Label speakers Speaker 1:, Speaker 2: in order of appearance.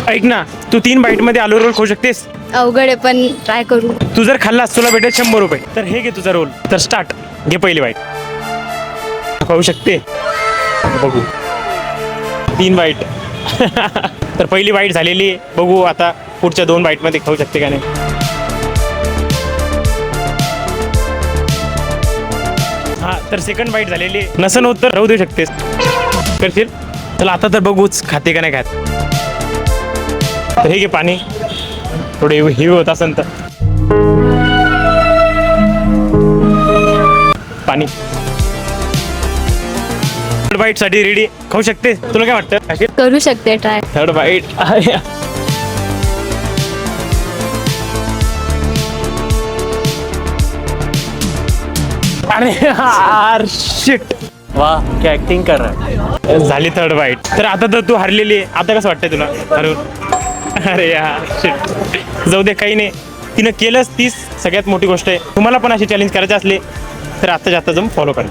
Speaker 1: ऐक ना, तू 3 बाईट मध्ये आलू रोल खाऊ शकतेस.
Speaker 2: अवघड आहे पण ट्राय करू.
Speaker 1: तू जर खाल्लास तुला भेटेल 100 रुपये. तर हे घे तुझा रोल. तर स्टार्ट. घे पहिली बाईट. खाऊ शकते. बघू 3 बाईट. तर पहिली बाईट झालेली आहे. बघू आता पुढच्या 2 बाईट मध्ये खाऊ शकते का नाही. हा तर सेकंड बाईट झालेली आहे. नसन होत तर राहू देऊ शकतेस. करशील. चला आता तर बघूच खाते का नाही खात. तर हे घे पाणी. थोडे हेवी होत असेल तर पाणी. थर्ड बाईट साठी रेडी. खाऊ शकते. तुला काय वाटतं.
Speaker 2: करू शकते ट्राय.
Speaker 1: Third bite. अरे यार शिट.
Speaker 3: वाह क्या ऍक्टिंग कर रहा है.
Speaker 1: झाली थर्ड बाईट. तर आता तर तू हरलेली आहे. आता कसं वाटतंय तुला हरून. अरे यार शिट. जाऊ दे काही नाही. तिनं केलंच तीच सगळ्यात मोठी गोष्ट आहे. तुम्हाला पण अशी चॅलेंज करायचे असले तर आत्ताच्या आत्ता जाऊन फॉलो करा.